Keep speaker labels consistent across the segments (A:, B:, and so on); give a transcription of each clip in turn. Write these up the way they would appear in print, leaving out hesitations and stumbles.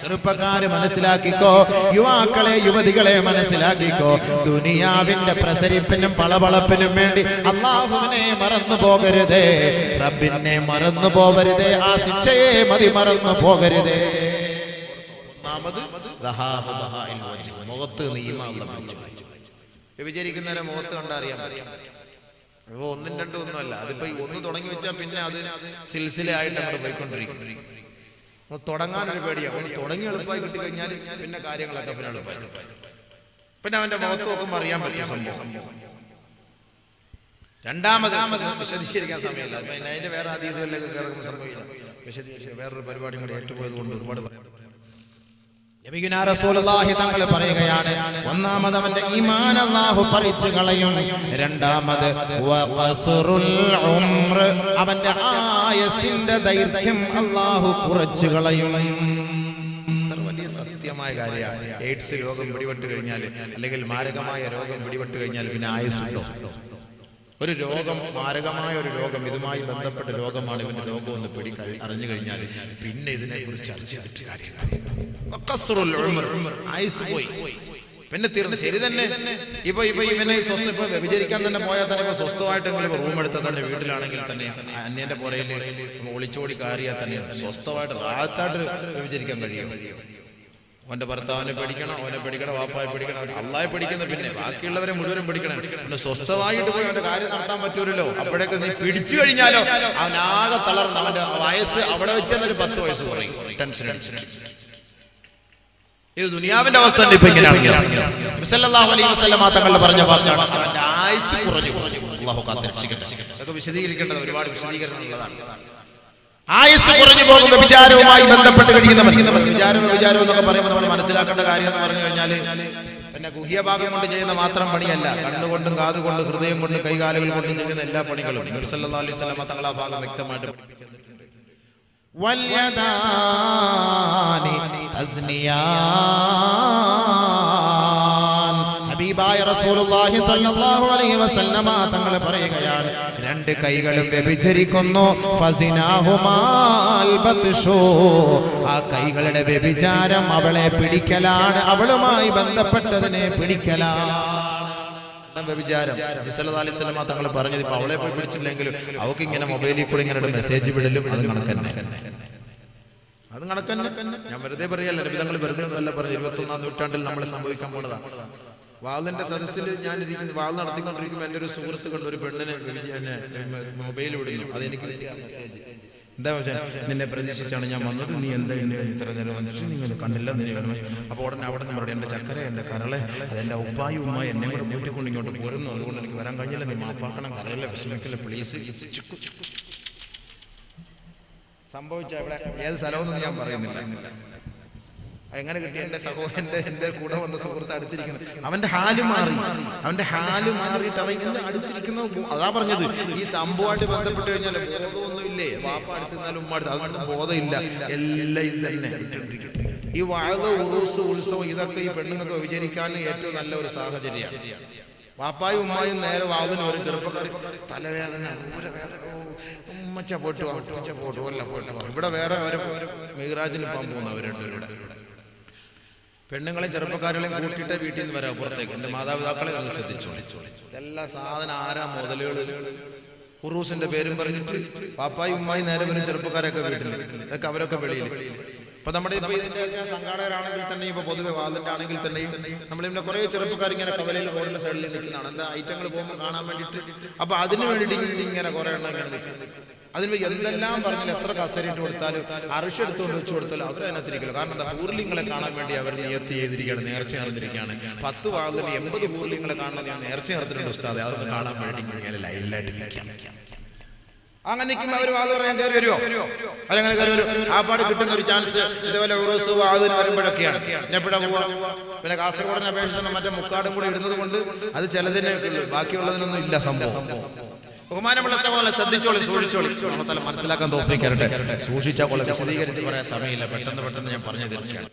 A: ചെറുപ്പക്കാരെ മനസ്സിലാക്കിക്കോ, യുവാക്കളെ യുവതികളെ മനസ്സിലാക്കിക്കോ. ദുനിയാവിന്റെ പ്രസരിപ്പിനും പളപളപ്പിനും വേണ്ടി അല്ലാഹുവിനെ മറന്നു പോകരുതേ, റബ്ബിനെ മറന്നു പോകരുതേ, ആ ശിക്ഷയെ മറന്നു പോകരുതേ. ഒന്നാമത് മുഖത്ത് വ്യഭിചരിക്കുന്നവരെ മുഖത്ത് കണ്ടറിയാൻ പറ്റും. ഇപ്പൊ ഒന്നും രണ്ടും ഒന്നുമല്ല, അതിപ്പോ ഒന്ന് തുടങ്ങി വെച്ചാൽ പിന്നെ അത് സിൽസിലയായിട്ട് അങ്ങോട്ട് പോയിക്കൊണ്ടിരിക്കും. തുടങ്ങാനൊരു പേടിയാണ്. ഒന്ന് തുടങ്ങി എളുപ്പമായി കിട്ടിക്കഴിഞ്ഞാൽ പിന്നെ കാര്യങ്ങളൊക്കെ പിന്നെ എളുപ്പമായി കിട്ടും. പിന്നെ അവന്റെ മുഖത്ത് നോക്കുമ്പോൾ അറിയാൻ പറ്റും സംഭവം. രണ്ടാമത് വിശദീകരിക്കാൻ സമയമില്ല, അതിന്റെ വേറെ അതീതകളിലേക്ക് കിടക്കുന്ന സംഭവിക്കില്ല. വിശദീകരിച്ച് വേറൊരു പരിപാടി കൂടി ഏറ്റുപോയത് കൊണ്ട് ഒരുപാട് പറയാം. നബിയുനാ റസൂലുള്ളാഹി തങ്ങൾ പറയുകയാണ്, ഒന്നാമത് അവന്റെ ഈമാൻ അല്ലാഹു പറിച്ചു കളയും. രണ്ടാമത് വഖസ്റുൽ ഉംർ, അവന്റെ ആയുസ്സിന്റെ ദൈർഘ്യം അല്ലാഹു കുറച്ചു കളയും. വലിയ സത്യമായ കാര്യമാണ്. എയ്ഡ്സ് രോഗം പിടിപെട്ട് കഴിഞ്ഞാൽ, അല്ലെങ്കിൽ മാരകമായ രോഗം പിടിപെട്ട് കഴിഞ്ഞാൽ പിന്നെ ആയുസ്സുണ്ടോ? ഒരു രോഗം, മാരകമായ ഒരു രോഗം, ഇതുമായി ബന്ധപ്പെട്ട രോഗമാണ്, ഇവന്റെ രോഗം ഒന്ന് അറിഞ്ഞു കഴിഞ്ഞാൽ പിന്നെ ഇതിനെ കുറിച്ച് ചർച്ച ചെയ്തിട്ട് കാര്യമില്ല. പിന്നെ തീർന്നു. ശരി തന്നെ. ഇപ്പൊ ഇവനെ വ്യഭിചരിക്കാൻ തന്നെ പോയാൽ തന്നെ ഇപ്പൊ സ്വസ്ഥമായിട്ടെങ്കിലും റൂം എടുത്താൽ തന്നെ, വീട്ടിലാണെങ്കിൽ തന്നെ അന്യന്റെ പുറയിൽ ഒളിച്ചോടി കയറിയാൽ തന്നെ സ്വസ്ഥമായിട്ട് റാഹത്തായിട്ട് വ്യഭിചരിക്കാൻ കഴിയും. അവന്റെ ഭർത്താവിനെ പേടിക്കണം, അവനെ പേടിക്കണം, വാപ്പായെ പേടിക്കണം, അള്ളാഹെ പേടിക്കുന്ന, പിന്നെ ബാക്കിയുള്ളവരെ മുഴുവനും പേടിക്കണം. പിന്നെ സ്വസ്ഥമായിട്ട് പോയി അവന്റെ കാര്യം നടത്താൻ പറ്റൂലല്ലോ. അപ്പോഴേക്ക് നീ പിടിച്ചു കഴിഞ്ഞാലോ അവനാകെ തളർന്ന്, അവന്റെ വയസ്സ് അവിടെ വെച്ച് തന്നെ ഒരു 10 വയസ്സ് കുറയും. ടെൻഷൻ അടിച്ചിട്ട്. ഇത് ദുനിയാവിന്റെ അവസ്ഥ തന്നെ ഇപ്പൊ ഇങ്ങനെയാണ്. സല്ലല്ലാഹു അലൈഹി വസല്ലം തങ്ങൾ പറഞ്ഞ വാക്കാണ്, അവന്റെ ആയുസ് കുറഞ്ഞു. അല്ലാഹു കാത്തിരക്ഷിക്കട്ടെ. അതൊക്കെ വിശദീകരിക്കേണ്ടത് ഒരുപാട് വിശദീകരണമുള്ളതാണ്. ആയുസ് കുറഞ്ഞു പോകും വ്യഭിചാരവുമായി ബന്ധപ്പെട്ട് കഴിയുന്നവർ. വ്യഭിചാരം എന്നൊക്കെ പറയുമ്പോൾ നമ്മൾ മനസ്സിലാക്കേണ്ട കാര്യം എന്ന് പറഞ്ഞു കഴിഞ്ഞാൽ, പിന്നെ ഗുഹ്യഭാഗം കൊണ്ട് ചെയ്യുന്ന മാത്രം പണിയല്ല, കണ്ണുകൊണ്ടും കാതുകൊണ്ടും ഹൃദയം കൊണ്ടും കൈകാലുകൾ കൊണ്ടും ചെയ്യുന്ന എല്ലാ പണികളും നബി സല്ലല്ലാഹു അലൈഹി വസല്ലം തങ്ങൾ ആ ഭാഗം വ്യക്തമായിട്ട് പഠിപ്പിച്ചിട്ടുണ്ട്. വൽയദാനി തസ്നിയാൻ, ഹബീബായ റസൂലുള്ളാഹി സ്വല്ലല്ലാഹു അലൈഹി വസല്ലം തങ്ങൾ പറയുകയാണ്, 2 കൈകളും വ്യഭിചരിക്കുന്നു. ഫസിനാഹുമാൽ ബത്ഷു, ആ കൈകളുടെ വ്യഭിചാരം അവളെ പിടിക്കലാണ്, അവളുമായി ബന്ധപ്പെട്ടതിനെ പിടിക്കലാണ് വ്യഭിചാരം. നബി സല്ലല്ലാഹു അലൈഹി വസല്ലം തങ്ങൾ പറഞ്ഞത്, ഇപ്പൊ അവളെ പോയി പിടിച്ചില്ലെങ്കിലും അവൾക്ക് ഇങ്ങനെ മൊബൈലിൽ കൂടെ ഇങ്ങനെ മെസ്സേജ് വിടലും അത് കണക്കന്നെ. ഞാൻ വെറുതെ പറയല്ല, നബി തങ്ങൾ വെറുതെ ഒന്നല്ല പറഞ്ഞു. 21ാം നൂറ്റാണ്ടിൽ നമ്മൾ സംഭവിക്കാൻ പോണതാണ്. വാളിന്റെ സദസ്സിൽ ഞാൻ വാൾ നടത്തിക്കൊണ്ടിരിക്കുമ്പോൾ എൻ്റെ ഒരു സുഹൃത്ത് കണ്ട് ഒരു പെണ്ണിനെ മൊബൈൽ വിടുന്നു. അതെനിക്ക് മെസ്സേജ്, എന്താ വെച്ചാൽ നിന്നെ പ്രതീക്ഷിച്ചാണ് ഞാൻ വന്നത്, നീ എന്താ എന്നെ ഇത്ര നേരം വന്നിട്ട് നിങ്ങൾ കണ്ടില്ല, നിന്നെ വന്നു. അപ്പോൾ ഉടനെ അവിടെ നിന്ന് പറയും, എൻ്റെ ചക്കര, എൻ്റെ കരളെ, അതെൻ്റെ ഉപ്പായും ഉമ്മായി എന്നെ കൂടെ കൂട്ടിക്കൊണ്ട് ഇങ്ങോട്ട് പോരുന്നു, അതുകൊണ്ട് എനിക്ക് വരാൻ കഴിഞ്ഞില്ല, നീ മാപ്പാക്കണം, കരയല്ല, വിഷമിക്കില്ല, പ്ലീസ്. സംഭവിച്ച ഇവിടെ ഏത് സ്ഥലമൊന്നും ഞാൻ പറയുന്നില്ല. എങ്ങനെ കിട്ടി? എൻ്റെ സഹോദരൻ്റെ, എൻ്റെ കൂടെ വന്ന സുഹൃത്ത് അടുത്തിരിക്കുന്നത്, അവന്റെ ഹാല് മാറിയിട്ട് അവൻ എന്ത് അടുത്തിരിക്കുന്നു. അതാ പറഞ്ഞത്, ഈ സംഭവമായിട്ട് ബന്ധപ്പെട്ട് കഴിഞ്ഞാൽ ബോധമൊന്നുമില്ലേ? വാപ്പ അടുത്തിരുന്നാലും ഉമ്മ അടുത്ത്, അതുകൊണ്ട് ബോധമില്ല. എല്ലാം ഇത് തന്നെ. ഈ വഅദ്, ഉറൂസ്, ഉത്സവം, ഇതൊക്കെ ഈ പെണ്ണുങ്ങൾക്ക് വിചാരിക്കാൻ ഏറ്റവും നല്ല ഒരു സാഹചര്യമാണ്. വാപ്പായും ഉമ്മായും നേരെ വാതിന് വരും. ചെറുപ്പക്കാർ തലവേദന, ഉമ്മച്ച പോട്ടു, ഇവിടെ വേറെ മിഗ്രാജിന് പോകാൻ പോകുന്നവരുണ്ട്. ഇവിടെ പെണ്ണുങ്ങളെയും ചെറുപ്പക്കാരെയും കൂട്ടിയിട്ട് വീട്ടിൽ നിന്ന് വരാം പുറത്തേക്ക്. എൻ്റെ മാതാപിതാക്കളെ ഒന്ന് ശ്രദ്ധിച്ചോളി. എല്ലാ സാധനം ആരാ മുതലുകൾ ഉറൂസിന്റെ പേരും പറഞ്ഞിട്ട് പാപ്പായും ഉമ്മായും നേരെ വരും. ചെറുപ്പക്കാരൊക്കെ വീട്ടിൽ, ഇതൊക്കെ അവരൊക്കെ വെളിയിൽ. ഇപ്പൊ നമ്മുടെ ഇപ്പൊ ഇതിന്റെ സംഘാടകരാണെങ്കിൽ തന്നെ, ഇപ്പൊ പൊതുവെ വാതിന്റെ ആണെങ്കിൽ തന്നെയും നമ്മളിവിടെ കുറെ ചെറുപ്പക്കാർ ഇങ്ങനെ കവലയിൽ റോഡിന്റെ സൈഡിൽ നിൽക്കുന്നതാണ്. എന്താ ഐറ്റങ്ങൾ പോകുമ്പോൾ കാണാൻ വേണ്ടിയിട്ട്. അപ്പൊ അതിന് വേണ്ടിയിട്ട് ഇങ്ങനെ കുറെ എണ്ണം ഇങ്ങനെ നിൽക്കും. അതിന് എന്തെല്ലാം പറഞ്ഞാൽ, എത്ര കസേരയിട്ട് കൊടുത്താലും, അറുഷ് എടുത്തുകൊണ്ട് വെച്ച് കൊടുത്താലും അവർ അതിനകത്തിരിക്കില്ല. കാരണം എന്താ, ഹൂർലിങ്ങളെ കാണാൻ വേണ്ടി അവർ നിയത്തി ചെയ്തിരിക്കുകയാണ്, നേർച്ച നടന്നിരിക്കുകയാണ്. 10 വാതിന് 80 ഹൂർലിങ്ങളെ കാണുന്നത് ഞാൻ നേർച്ച നടത്തിയിട്ടുണ്ട് ഉസ്താദെ, അതൊന്ന് കാണാൻ വേണ്ടി ഇങ്ങനെ ലൈനിലായിട്ട് നിൽക്കാം. അങ്ങനെ നിൽക്കുമ്പോൾ അവർ വാത് പറയാൻ കയറി വരുമോ? അവരങ്ങനെ കയറി വരും. ആ പാട് കിട്ടുന്ന ഒരു ചാൻസ് ഇതേപോലെ ഉറൂസ് വാതിന് വരുമ്പോഴൊക്കെയാണ്. എപ്പോഴാ പോവാ? പിന്നെ കാസർഗോഡിനെ അപേക്ഷിച്ച് മറ്റേ മുക്കാടും കൂടി ഇടുന്നത് കൊണ്ട് അത് ചിലതിനെ ഉള്ളൂ, ബാക്കിയുള്ളതിനൊന്നും ഇല്ല സംഭവം. ബഹുമാനമുള്ള സഹോദരനെ ശ്രദ്ധിച്ചോളി, സൂക്ഷിച്ചോളി. മനസ്സിലാക്കാൻ തോന്നിക്കാറുണ്ട്. സൂക്ഷിച്ചാൽ പോലെ വിശദീകരിച്ച് പറയാൻ സമയമില്ല, പെട്ടെന്ന് ഞാൻ പറഞ്ഞു തീർക്കുകയാണ്.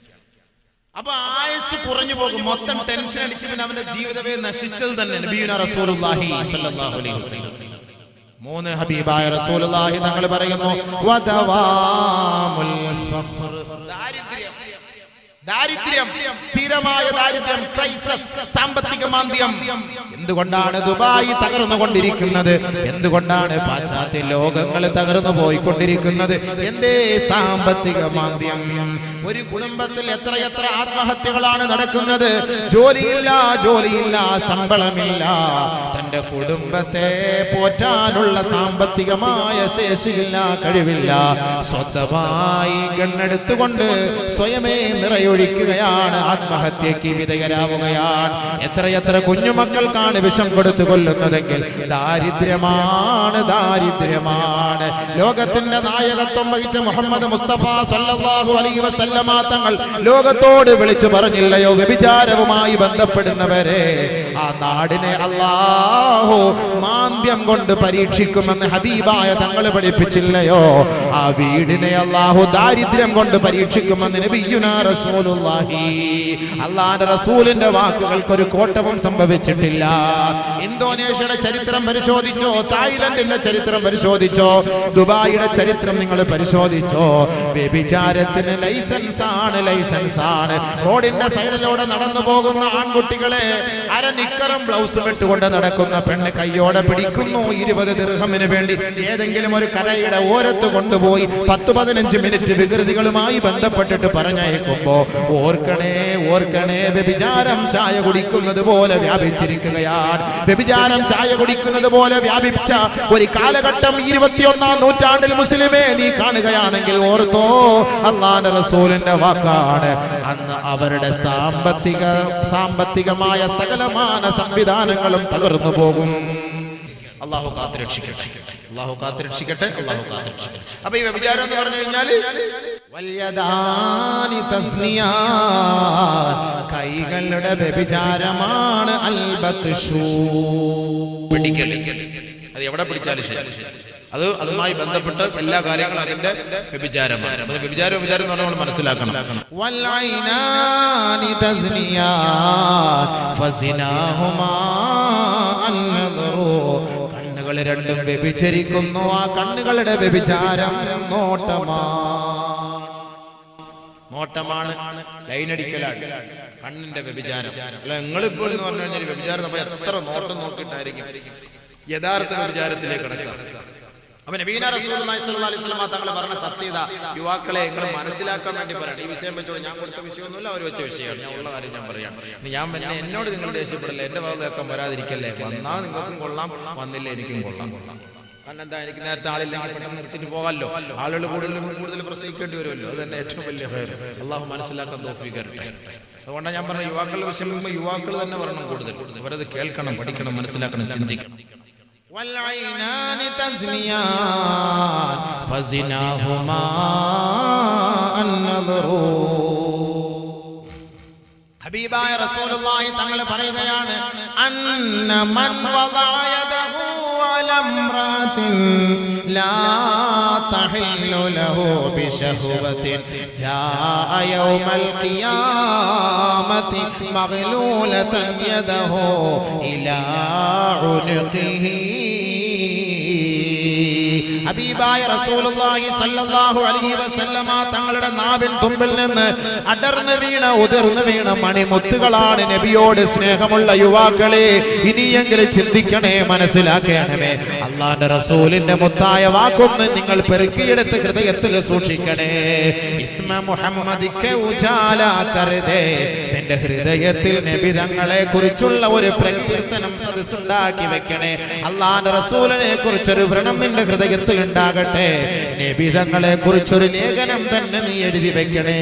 A: അപ്പൊ ആയുസ് കുറഞ്ഞു പോകും, മൊത്തം ടെൻഷൻ അടിച്ച് പിന്നെ അവന്റെ ജീവിതമേ നശിച്ചത് തന്നെ. നബിയുനാ റസൂലുള്ളാഹി സ്വല്ലല്ലാഹു അലൈഹി വസല്ലം 3 ഹബീബായ റസൂലുള്ളാഹി തങ്ങൾ പറയുന്നു, വദവാമുൽ ഫഖർ, ദാരിദ്ര്യം
B: ദാരിദ്ര്യം, സ്ഥിരമായ ദാരിദ്ര്യം, ക്രൈസിസ്, സാമ്പത്തിക മാന്ദ്യം. എന്തുകൊണ്ടാണ് ദുബായ് തകർന്നുകൊണ്ടിരിക്കുന്നത്? എന്തുകൊണ്ടാണ് പാശ്ചാത്യ ലോകങ്ങൾ തകർന്നു പോയിക്കൊണ്ടിരിക്കുന്നത്? എന്തേ? സാമ്പത്തിക മാന്ദ്യം. ഒരു കുടുംബത്തിൽ എത്രയെത്ര ആത്മഹത്യകളാണ് നടക്കുന്നത്? ജോലിയില്ല, ശമ്പളമില്ല, തന്റെ കുടുംബത്തെ പോറ്റാനുള്ള സാമ്പത്തികമായ ശേഷിയില്ല, കഴിവില്ല. സ്വന്തമായി ഗണ്ണെടുത്തുകൊണ്ട് സ്വയമേ നിറയൊഴിക്കുകയാണ്, ആത്മഹത്യക്ക് വിധേയരാവുകയാണ്. എത്രയെത്ര കുഞ്ഞുമക്കൾക്കാണ് വിഷം കൊടുത്തു കൊല്ലുന്നതെങ്കിൽ ദാരിദ്ര്യമാണ്. ലോകത്തിന്റെ നായകത്വം വഹിച്ച മുഹമ്മദ് മുസ്തഫ സല്ലല്ലാഹു അലൈഹി വസല്ലമ തങ്ങൾ ലോകത്തോട് വിളിച്ചു പറഞ്ഞില്ലയോ, വ്യഭിചാരവുമായി ബന്ധപ്പെടുന്നവരെ ആ നാടിനെ അല്ലാഹു മാന്ദ്യം കൊണ്ട് പരീക്ഷിക്കുമെന്ന് ഹബീബായ തങ്ങൾ പഠിപ്പിച്ചില്ലയോ? ആ വീടിനെ അല്ലാഹു ദാരിദ്ര്യം കൊണ്ട് പരീക്ഷിക്കുമെന്ന് നബിയുനാ റസൂലുള്ളാഹി. അല്ലാഹുവിന്റെ റസൂലിന്റെ വാക്കുകൾക്കൊരു കോട്ടവും സംഭവിച്ചിട്ടില്ല. ഇന്തോനേഷ്യയുടെ ചരിത്രം പരിശോധിച്ചോ, തായ്ലൻഡിന്റെ ചരിത്രം പരിശോധിച്ചോ, ദുബായിയുടെ ചരിത്രം നിങ്ങൾ പരിശോധിച്ചോ, വ്യഭിചാരത്തിന് ലൈസൻസ് ആണ്. റോഡിന്റെ സൈഡിലൂടെ നടന്നു പോകുന്ന ആൺകുട്ടികളെ അര നിക്കറും ബ്ലൗസും ഇട്ടുകൊണ്ട് നടക്കുന്ന പെണ്ണ് കയ്യോടെ പിടിക്കുന്നു. 20 ദിർഹമിന് വേണ്ടി ഏതെങ്കിലും ഒരു കരയുടെ ഓരത്ത് കൊണ്ടുപോയി 10-15 മിനിറ്റ് വികൃതികളുമായി ബന്ധപ്പെട്ടിട്ട് പറഞ്ഞയക്കുമ്പോ ഓർക്കണേ, വ്യഭിചാരം ചായ കുടിക്കുന്നത് പോലെ വ്യാപിച്ചിരിക്കുകയാണ്. വ്യഭിചാരം ചായ കുടിക്കുന്നത് പോലെ വ്യാപിച്ച ഒരു കാലഘട്ടം 21-ാം നൂറ്റാണ്ടിൽ മുസ്ലിമേ നീ കാണുകയാണെങ്കിൽ ഓർത്തോ, അല്ലാഹുവിന്റെ റസൂലിന്റെ വാക്കാണ്. അന്ന് അവരുടെ സാമ്പത്തികമായ സകലമാന സംവിധാനങ്ങളും തകർന്നു പോകും. അല്ലാഹു കാത്തുരക്ഷിക്കട്ടെ. അപ്പൊ ഈ വ്യഭിചാരം എന്ന് പറഞ്ഞു കഴിഞ്ഞാൽ വല്യദാനി തസ്നിയാ, കൈകളുടെ വ്യഭിചാരമാണ്. അൽബത്ഷു, പിടിക്കൽ. അത് എവിടെ പിടിച്ചാലും ശരി, അതുമായി ബന്ധപ്പെട്ട് എല്ലാ കാര്യങ്ങളും അതിന്റെ വ്യഭിചാരമാണ്. വ്യഭിചാരം എന്ന് പറഞ്ഞാൽ നമ്മൾ മനസ്സിലാക്കണം. വൽഐനാനി തസ്നിയാ ഫസിനാഹുമാ അന്നദറു, കണ്ണുകൾ രണ്ടും വ്യഭിചരിക്കുന്നു. ആ കണ്ണുകളുടെ വ്യഭിചാരം നോട്ടമാണ്, ലൈനടിക്കലാണ് കണ്ണിന്റെ വ്യഭിചാരം. അല്ല, നിങ്ങളിപ്പോൾ എന്ന് പറഞ്ഞു കഴിഞ്ഞാൽ വ്യഭിചാരം നമ്മൾ എത്ര നോട്ടം നോക്കിയിട്ടായിരിക്കും യഥാർത്ഥ വ്യഭിചാരത്തിലേക്ക് കടക്കുക. അപ്പൊ നബീന റസൂലുള്ളാഹി സ്വല്ലല്ലാഹു അലൈഹി വസല്ലം തങ്ങൾ പറഞ്ഞ സത്യത യുവാക്കളെ നിങ്ങൾ മനസ്സിലാക്കാൻ വേണ്ടി പറയണം. ഈ വിഷയം വെച്ചോളൂ, ഞാൻ കൊടുത്ത വിഷയമൊന്നുമില്ല, അവർ വെച്ച വിഷയമാണ്. ഞാൻ ഉള്ള കാര്യം ഞാൻ പറയാം. എന്നോട് നിങ്ങൾ ദേഷ്യപ്പെടില്ല, എന്റെ ഭാഗത്തേക്കാൻ വരാതിരിക്കല്ലേ. വന്നാൽ നിങ്ങൾക്കും കൊള്ളാം, വന്നില്ല എനിക്കും കൊള്ളാം. കാരണം എന്താ, എനിക്ക് നേരത്തെ ആളില്ലെങ്കിൽ പെട്ടെന്ന് നിർത്തിയിട്ട് പോകാമല്ലോ. ആളുകൾ കൂടുതൽ പ്രസംഗിക്കേണ്ടി വരുമല്ലോ. അത് തന്നെ ഏറ്റവും വലിയ ഭയം. അള്ളാഹു മനസ്സിലാക്കാൻ തൗഫീഖ് തരട്ടെ. അതുകൊണ്ടാണ് ഞാൻ പറഞ്ഞ യുവാക്കളുടെ വിഷയം യുവാക്കൾ തന്നെ പറയണം കൂടുതൽ. ഇവരത് കേൾക്കണം, പഠിക്കണം, മനസ്സിലാക്കണം, ചിന്തിക്കണം. والعينان تزنيان فزناهما النظر. ഹബീബായ റസൂലുള്ളാഹി തങ്ങൾ പറയുകയാണ്, അന്ന മൻ വദഅ യദഹു അലാ ഇംറാത്തിൻ ലാ തഹില്ലു ലഹു ബിശഹവത്തിൻ ജാഅ യൗമൽ ഖിയാമത്തി മഗ്ലൂലതൻ യദഹു ഇലാ ഉനുഖിഹി. ഹബീബായ റസൂലുള്ളാഹി സ്വല്ലല്ലാഹു അലൈഹി വസല്ലമ തങ്ങളുടെ നാവിൻ തുമ്പിൽ നിന്ന് അടർന്നു വീണ ഉതിർന്നു വീണ മണിമുത്തുകളാണ്. നബിയോട് സ്നേഹമുള്ള യുവാക്കളെ, ഇനിയെങ്കിലും ചിന്തിക്കണേ, മനസ്സിലാക്കണമേ. അല്ലാഹുവിന്റെ റസൂലിന്റെ മുത്തായ വാക്കൊന്ന് നിങ്ങൾ പെറുക്കിയെടുത്ത് ഹൃദയത്തിൽ സൂക്ഷിക്കണേ. ഇസ്മ മുഹമ്മദിക്ക് ഉജാല കർദേ, നിന്റെ ഹൃദയത്തിൽ നബി തങ്ങളെ കുറിച്ചുള്ള ഒരു പ്രകീർത്തനം സദസ്സുണ്ടാക്കി വെക്കണേ. അല്ലാഹുവിന്റെ റസൂലിനെ കുറിച്ചൊരു വ്രണം നിന്റെ ഹൃദയത്തിൽ ഉണ്ടാകട്ടെ. നബി തങ്ങളെ കുറിച്ചൊരു ലേഖനം തന്നെ നീ എഴുതി വെക്കണേ.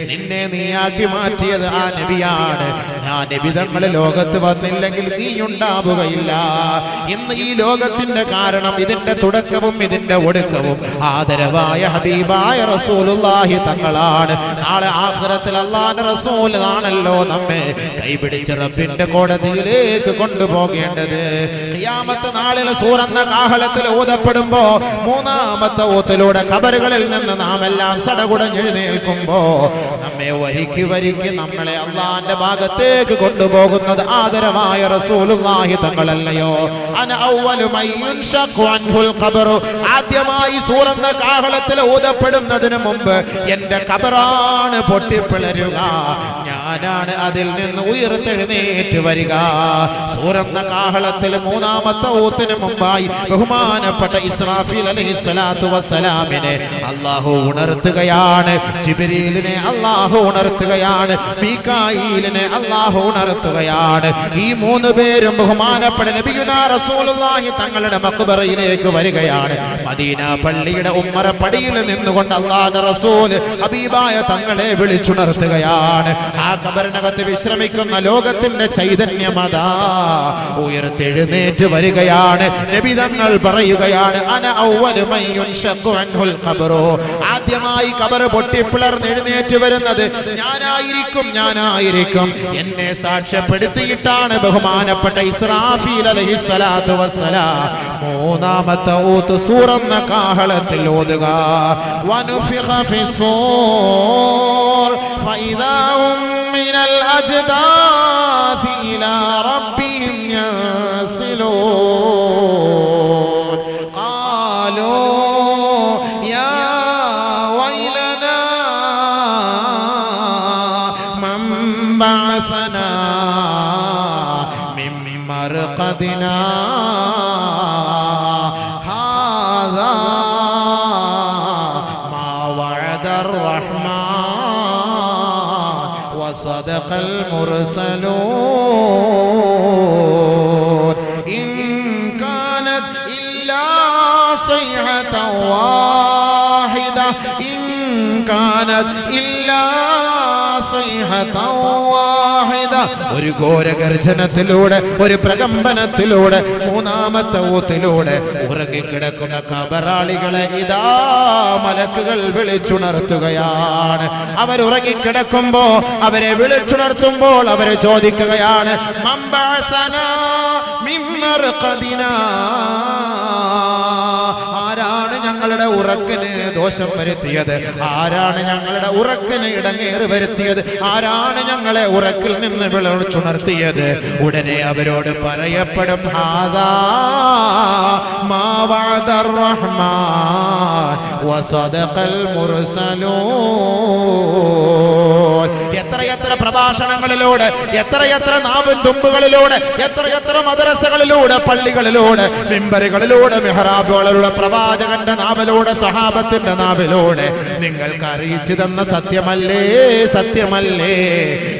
B: നിന്നെ നീയാക്കി മാറ്റിയത് ആ നബിയാണ്. ആ നബി തങ്ങൾ ലോകത്ത് വന്നില്ലെങ്കിൽ നീ ഉണ്ടാവുകയില്ല. ഇന്ന് ഈ ലോകത്തിന്റെ കാരണം, ഇതിന്റെ തുടക്കവും ഇതിന്റെ ഒടുക്കവും ആദരവായ ഹബീബായ റസൂലുള്ളാഹി തങ്ങളാണ്. നാളെ ആഖിറത്തിൽ അല്ലാഹുവിന്റെ റസൂൽ ആണല്ലോ നമ്മെ കൈപിടിച്ച് റബ്ബിന്റെ കോടതിയിലേക്ക് കൊണ്ടുപോകേണ്ടത്. ഖിയാമത്ത് നാളിൽ സൂറന്ന കാഹളത്തിൽ ഊതപ്പെടുമ്പോ മൂന്നാമത്തെ ഊത്തിലൂടെ ഖബറുകളിൽ നിന്ന് നാം എല്ലാം സടകുടഞ്ഞെഴുന്നേൽക്കുമ്പോ നമ്മെ വരിക്ക് വരിക്ക് നമ്മളെ അള്ളാന്റെ ഭാഗത്തേക്ക് കൊണ്ടുപോകുന്നത് ആദരമായ റസൂലുള്ളാഹി തങ്ങളല്ലയോ? അന അവ്വലു മൻ യുൻശഖു അൻഹുൽ ഖബറു, ആദ്യമായി സൂറന്ന കാഹളത്തിൽ ഊതപ്പെടുന്നതിന് മുമ്പ് എന്റെ ഖബറാണ് പൊട്ടിപ്പിളരുക, ഞാനാണ് അതിൽ നിന്ന് ഉയർത്തെഴുന്നേറ്റ് വരിക. സൂറന്ന കാഹളത്തിൽ മൂന്നാമത്തെ ഊത്തിന് മുമ്പായി ബഹുമാനപ്പെട്ട ഇസ്രാഫീൽ അലൈഹിസ്സലാത്തു വസ്സലാമിനെ അല്ലാഹു ഉണർത്തുകയാണ്, ജിബ്രീലിനെ അല്ലാഹു ഉണർത്തുകയാണ്, മീകായീലിനെ അല്ലാഹു ഉണർത്തുകയാണ്. ഈ മൂന്ന് പേരും ബഹുമാനപ്പെട്ട നബിയുനാ റസൂലുള്ളാഹി തങ്ങളുടെ മഖ്ബറയിലേക്ക് വരികയാണ്. മദീന പള്ളിയുടെ ഉമ്മറ പടിയിൽ നിന്നുകൊണ്ട് അല്ലാഹുവിന്റെ റസൂൽ ഹബീബായ തങ്ങളെ വിളിച്ചുണർത്തുകയാണ്. ആ ഖബറിനകത്ത് വിശ്രമിക്കുന്ന ലോകത്തിന്റെ ചൈതന്യമതാ ഉയർത്തെഴുന്നേറ്റ് വരികയാണ്. നബി തങ്ങൾ പറയുകയാണ്, അന അവ്വലു മൻ യുൻശഖു അൻഹുൽ ഖബറു, ആദ്യമായി ഖബർ പൊട്ടിപ്പിളർന്ന് എഴുന്നേറ്റ് വരുന്നത് ഞാനായിരിക്കും, ഞാനായിരിക്കും. എന്നെ സാക്ഷ്യപ്പെടുത്തിയിട്ടാണ് ബഹുമാനപ്പെട്ട ഇസ്രാഫീൽ അലൈഹിസ്സലാത്തു വസ്സലാം മൂന്നാമത്തെ ഊത്ത് സൂറന്ന കാഹളത്തിൽ ഓതുക. വനുഫിഖ ഫിസ്സൂർ ഫഇദാ ഹും മിനൽ അജ്ദാഥി ഇലാ റബ്ബിഹിം യൻസിലൂൻ. ഖാലൂ യാ വൈലനാ മൻ ബഅസനാ മിൻ മർഖദിനാ ഹാദാ മാ വഅദർ റഹ്മാൻ വസദഖൽ മുർസലൂൻ. ഇൻ കാനത് ഇല്ലാ സൈഹതൻ വാഹിദ, ഇൻ കാനത് ഇല്ലാ സൈഹതൻ വാഹിദ. ഒരു ഘോരഗർജനത്തിലൂടെ, ഒരു പ്രകമ്പനത്തിലൂടെ, മൂന്നാമത്തെ ഊത്തിലൂടെ ഉറങ്ങിക്കിടക്കുന്ന ഖബറാളികളെ ഇതാ മലക്കുകൾ വിളിച്ചുണർത്തുകയാണ്. അവരുറങ്ങിക്കിടക്കുമ്പോ അവരെ വിളിച്ചുണർത്തുമ്പോൾ അവരെ ചോദിക്കുകയാണ്, മൻ ബഅസനാ മിൻ മർഖദിനാ, ആരാണ് ഞങ്ങളുടെ ഉറക്കിന് ദോഷം വരുത്തിയത്, ആരാണ് ഞങ്ങളുടെ ഉറക്കിന് ഇടങ്ങേറ് വരുത്തിയത്, ആരാണ് ഞങ്ങളെ ഉറക്കിൽ നിന്ന് വിളിച്ചുണർത്തിയത്? ഉടനെ അവരോട് പറയപ്പെടും, ഹാദാ മാ വഅദർ റഹ്മാൻ വസദഖൽ മുർസലൂൻ. എത്രയെത്ര പ്രഭാഷണങ്ങളിലൂടെ, എത്രയെത്ര നാവും തുമ്പുകളിലൂടെ, എത്രയെത്ര മദ്രസകളിലൂടെ, പള്ളികളിലൂടെ, മിമ്പറുകളിലൂടെ, മിഹ്റാബുകളിലൂടെ, പ്രവാചകന്റെ നാവിലൂടെ, സഹാബത്തിന്റെ നാവിലൂടെ നിങ്ങൾക്ക് അറിയിച്ചു തന്ന സത്യമല്ലേ, സത്യമല്ലേ?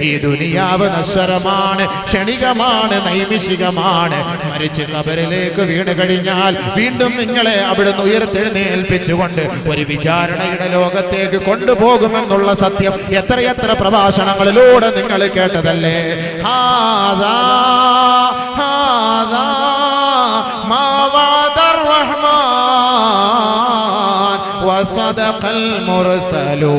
B: ഈ ദുനിയാവ് നശ്വരമാണ്, ക്ഷണികമാണ്, നൈമിഷികമാണ്. മരിച്ച് ഖബറിലേക്ക് വീണ് കഴിഞ്ഞാൽ വീണ്ടും നിങ്ങളെ അവിടുന്ന് ഉയർത്തെഴുന്നേൽപ്പിച്ചുകൊണ്ട് ഒരു വിചാരണയുടെ ലോകത്തേക്ക് കൊണ്ടുപോകുമെന്നുള്ള സത്യം എത്രയെത്ര പ്രഭാഷണങ്ങളിലൂടെ നിങ്ങൾ കേട്ടതല്ലേ? ഹാദാ ഹാദാ മാ വഅദർ റഹ്മാൻ വസദഖൽ മുർസലൂൻ.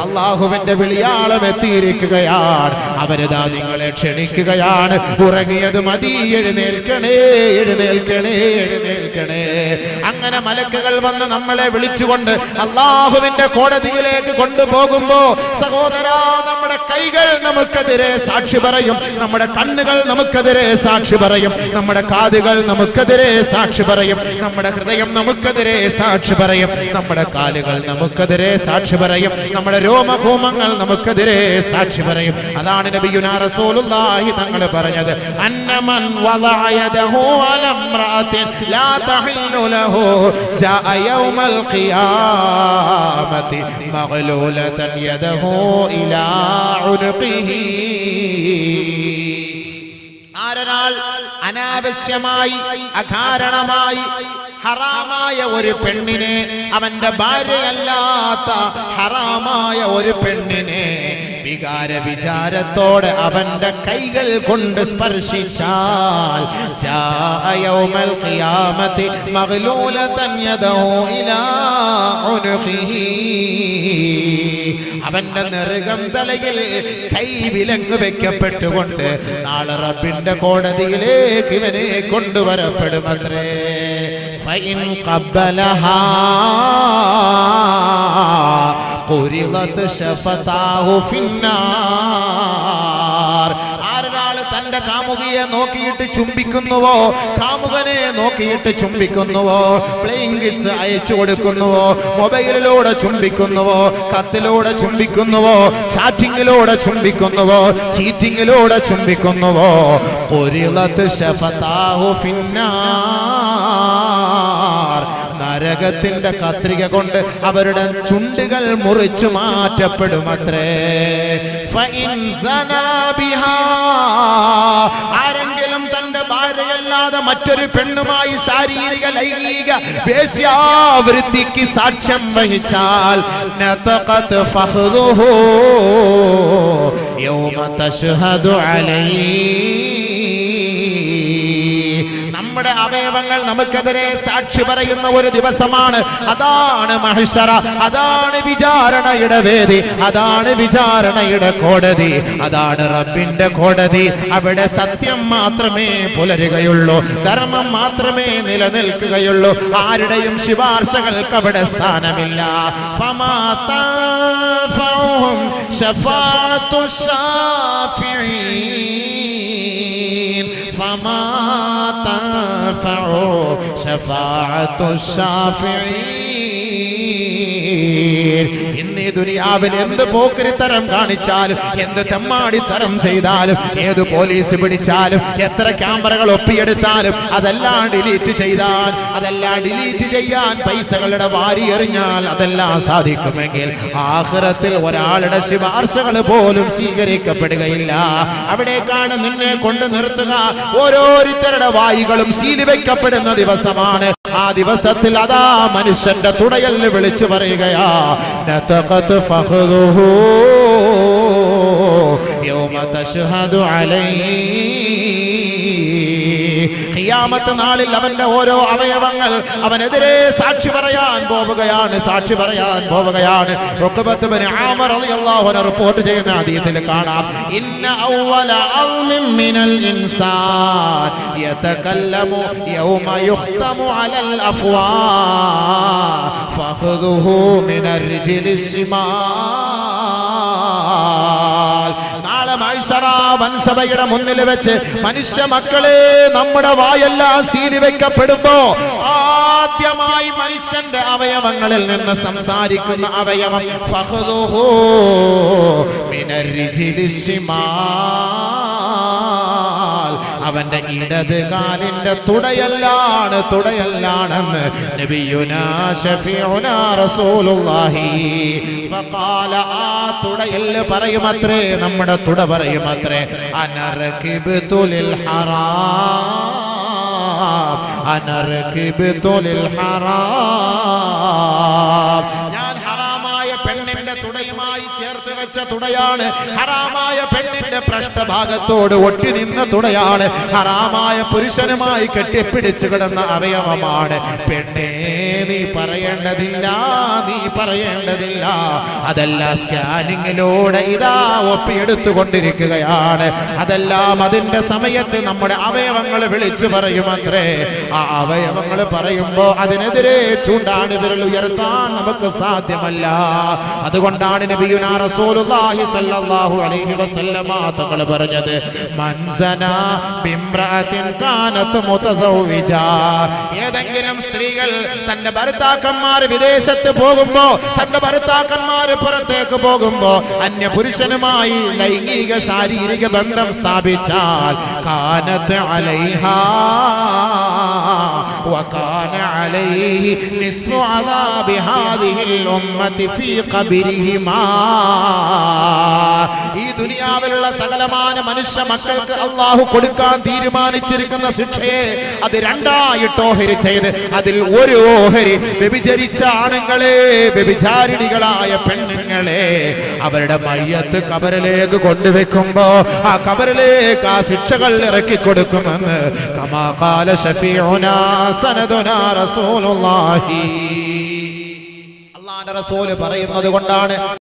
B: അല്ലാഹുവിന്റെ വിളിയാളം എത്തിയിരിക്കുകയാണ്. അവരിതാ നിങ്ങളെ ക്ഷണിക്കുകയാണ്. ഉറങ്ങിയത് മതി, എഴുന്നേൽക്കണേ, എഴുന്നേൽക്കണേ, എഴുന്നേൽക്കണേ. അങ്ങനെ മലക്കുകൾ വന്ന് നമ്മളെ വിളിച്ചുകൊണ്ട് അല്ലാഹുവിന്റെ കോടതിയിലേക്ക് കൊണ്ടുപോകുമ്പോ സഹോദരാ, നമ്മുടെ കൈകൾ നമുക്കെതിരെ സാക്ഷി പറയും, നമ്മുടെ കണ്ണുകൾ നമുക്കെതിരെ സാക്ഷി പറയും, നമ്മുടെ കാതുകൾ നമുക്കെതിരെ സാക്ഷി പറയും, നമ്മുടെ ഹൃദയം നമുക്കെതിരെ സാക്ഷി പറയും, നമ്മുടെ കാലുകൾ നമുക്കെതിരെ സാക്ഷി പറയും, നമ്മുടെ രോമഭൂമങ്ങൾ നമുക്കെതിരെ സാക്ഷി പറയും. അതാണ് നബിയുനാ റസൂലുള്ളാഹി തങ്ങൾ പറഞ്ഞത്, അന്നമൻ വദഅ യദഹു അലാ ഇംറഅത്തിൻ ലാ തഹില്ലു ലഹു ജാഅ യൗമൽ ഖിയാമത്തി മഗ്ലൂലതൻ യദഹു ഇലാ ഉനുഖിഹി. ആരൊരാൾ അനാവശ്യമായി, അകാരണമായി ഹറാമായ ഒരു പെണ്ണിനെ, അവന്റെ ഭാര്യയല്ലാത്ത ഹറാമായ ഒരു പെണ്ണിനെ വികാര വിചാരത്തോടെ അവന്റെ കൈകൾ കൊണ്ട് സ്പർശിച്ചാൽ ജാഅ യൗമൽ ഖിയാമത്തി മഗ്ലൂലതൻ യദഹു ഇലാ ഉനുഖിഹി. അവന്റെ നെറുകം തലയിൽ കൈവിലങ്ങ് വെക്കപ്പെട്ടുകൊണ്ട് നാളെ റബ്ബിന്റെ കോടതിയിലേക്ക് ഇവനെ കൊണ്ടുവരപ്പെടുമത്രേ. ഫഇൻ ഖബ്ബലഹാ ഖുരിളത് ശഫതാഹു ഫിന്നാർ. ആരൊരാൾ തന്റെ കാമുകിയെ നോക്കിയിട്ട് ചുംബിക്കുന്നുവോ, കാമുകനെ നോക്കിയിട്ട് ചുംബിക്കുന്നുവോ, പ്ലേയിങ് കിസ് അയച്ചു കൊടുക്കുന്നുവോ, മൊബൈലിലൂടെ ചുംബിക്കുന്നുവോ, കത്തിലൂടെ ചുംബിക്കുന്നുവോ, ചാറ്റിങ്ങിലൂടെ ചുംബിക്കുന്നുവോ, ചീറ്റിങ്ങിലൂടെ ചുംബിക്കുന്നുവോ, ഖുരിളത് ശഫതാഹു ഫിന്നാർ. നരകത്തിന്റെ കത്രിക കൊണ്ട് അവരുടെ ചുണ്ടുകൾ മുറിച്ചു മാറ്റപ്പെടുമത്രേ. ആരെങ്കിലും തന്റെ ഭാര്യയല്ലാതെ മറ്റൊരു പെണ്ണുമായി ശാരീരിക ലൈംഗിക വേശ്യാവൃത്തിക്ക് സാക്ഷ്യം വഹിച്ചാൽ നതഖത് ഫഖ്ദുഹു യൗമ തശ്ഹദു അലൈഹി. നമ്മുടെ അവയവങ്ങൾ നമുക്കെതിരെ സാക്ഷി പറയുന്ന ഒരു ദിവസമാണ്. അതാണ് മഹ്ശറ, അതാണ് വിചാരണയുടെ വേദി, അതാണ് വിചാരണയുടെ കോടതി, അതാണ് റബ്ബിന്റെ കോടതി. അവിടെ സത്യം മാത്രമേ പുലരുകയുള്ളൂ, ധർമ്മം മാത്രമേ നിലനിൽക്കുകയുള്ളൂ. ആരുടെയും ശുപാർശകൾക്ക് അവിടെ സ്ഥാനമില്ല. ഫമാ തൻഫഉഹും ശഫാഅത്തു ശാഫിഈൻ ഫമാ തൻഫഉ ശഫാഅത്തു ശാഫിഈൻ. ഇന്ന് ഈ ദുനിയാവിൽ എന്ത് പോക്കരിത്തരം കാണിച്ചാലും, എന്ത് തെമ്മാടിത്തരം ചെയ്താലും, ഏത് പോലീസ് പിടിച്ചാലും, എത്ര ക്യാമറകൾ ഒപ്പിയെടുത്താലും, അതെല്ലാം ഡിലീറ്റ് ചെയ്താൽ, അതെല്ലാം ഡിലീറ്റ് ചെയ്യാൻ പൈസകളുടെ വാരി എറിഞ്ഞാൽ അതെല്ലാം സാധിക്കുമെങ്കിൽ ആഖിറത്തിൽ ഒരാളുടെ ശുപാർശകൾ പോലും സ്വീകരിക്കപ്പെടുകയില്ല. അവിടേക്കാണ് നിന്നെ കൊണ്ട് നിർത്തുക. ഓരോരുത്തരുടെ വായികളും സീൽ വെക്കപ്പെടുന്ന ദിവസമാണ്. ആ ദിവസത്തിൽ അതാ മനുഷ്യന്റെ തുടയല് വിളിച്ചു പറയുകയാ, നതഖത് ഫഖ്ദുഹു യൗമ തശ്ഹദു അലൈഹി. ഖിയാമത്ത് നാളിൽ അവന്റെ ഓരോ അവയവങ്ങൾ അവനെതിരെ സാക്ഷി പറയാൻ പോവുകയാണ്, സാക്ഷി പറയാൻ പോവുകയാണ്. ഉഖബത്ത് ഇബ്നു ആമിർ റളിയല്ലാഹു അൻഹു റിപ്പോർട്ട് ചെയ്യുന്ന ഹദീസിൽ കാണാം, ഇന്ന അവ്വല അൽമിൻ മിനൽ ഇൻസാൻ യതകല്ലമു യൗമ യുഖ്തമു അലൽ അഫ്വാ ഫഖ്ദുഹു മിനർ റിജ്ലിൽ ശിമാൽ. നാളെ മഹ്ശറ വൻസഭയുടെ മുന്നിൽ വെച്ച് മനുഷ്യ മക്കളെ നമ്മുടെ വായെല്ലാം സീലി വെക്കപ്പെടുമ്പോ ആദ്യമായി മനുഷ്യന്റെ അവയവങ്ങളിൽ നിന്ന് സംസാരിക്കുന്ന അവയവം ഫഖ്ദുഹു മിനർ റിജ്ലിൽ ശിമാൽ. അവന്റെ ഇടത് കാലിന്റെ തുടയല്ലാണ്, തുടയല്ലാണെന്ന് നബിയുനാ ശഫീഉനാ റസൂലുള്ളാഹി ഫഖാല. ആ തുടയൽ പറയുമത്രേ, നമ്മുടെ തുട പറയുമത്രേ, അനർകിബ്തു ലിൽ ഹറാം, അനർകിബ്തു ലിൽ ഹറാം. ഞാൻ ഹറാമായ പെണ്ണിന്റെ തുടയുമായി ചേർത്ത് വെച്ച തുടയാണ്, ഹറാമായ പെണ്ണിന്റെ പൃഷ്ഠഭാഗത്തോട് ഒട്ടി നിന്ന തുടയാണ്, ഹറാമായ പുരുഷനുമായി കെട്ടിപ്പിടിച്ചു കിടന്ന അവയവമാണ്. പെണ്ണേ നീ പറയേണ്ടതില്ല, നീ പറയേണ്ടതില്ല. അതെല്ലാം സ്കാനിങ്ങിലൂടെ ഇതാ ഒപ്പിയെടുത്തുകൊണ്ടിരിക്കുകയാണ്. അതെല്ലാം അതിന്റെ സമയത്ത് നമ്മുടെ അവയവങ്ങൾ വിളിച്ചു പറയുമത്രേ. ആ അവയവങ്ങൾ പറയുമ്പോ അതിനെതിരെ ചൂണ്ടാണ് വിരൽ ഉയർത്താൻ നമുക്ക് സാധ്യമല്ല. അതുകൊണ്ടാണ് നബിയുനാ റസൂലുള്ളാഹി സ്വല്ലല്ലാഹു അലൈഹി വസല്ലമ തങ്ങൾ പറഞ്ഞത്, മൻസനാ ബിംറഅത്തിൻ കാനത് മുതസവ്വിജ. ഏതെങ്കിലും സ്ത്രീകൾ തന്റെ ഭർത്താക്കന്മാർ വിദേശത്ത് പോകുമ്പോ, തന്റെ ഭർത്താക്കന്മാർ പുറത്തേക്ക് പോകുമ്പോ അന്യ പുരുഷനുമായി ലൈംഗിക ശാരീരിക ബന്ധം സ്ഥാപിച്ചാൽ കാനത് അലൈഹാ വകാന അലൈഹി നിസ്ഫു അദാബി ഹാദിഹിൽ ഉമ്മത്തി ഫീ ഖബരിഹിമാ. ഈ ദുനിയാവിലുള്ള സകലമാന മനുഷ്യ മക്കൾക്ക് അല്ലാഹു കൊടുക്കാൻ തീരുമാനിച്ചിരിക്കുന്ന ശിക്ഷയെ അത് രണ്ടായിട്ട് ഓഹരി ചെയ്ത് അതിൽ ഒരു ഓഹരി വ്യഭിചരിച്ച ആണുങ്ങളെ, വ്യഭിചാരിണികളായ പെണ്ണുങ്ങളെ അവരുടെ മയ്യത്ത് ഖബറിലേക്ക് കൊണ്ടുവെക്കുമ്പോ ആ ഖബറിലേക്ക് ആ ശിക്ഷകൾ ഇറക്കി കൊടുക്കുമെന്ന് കമാ ഖാല ശഫീഉനാ സനദുനാ റസൂലുള്ളാഹി. അല്ലാഹുവിന്റെ റസൂൽ പറയുന്നത് കൊണ്ടാണ്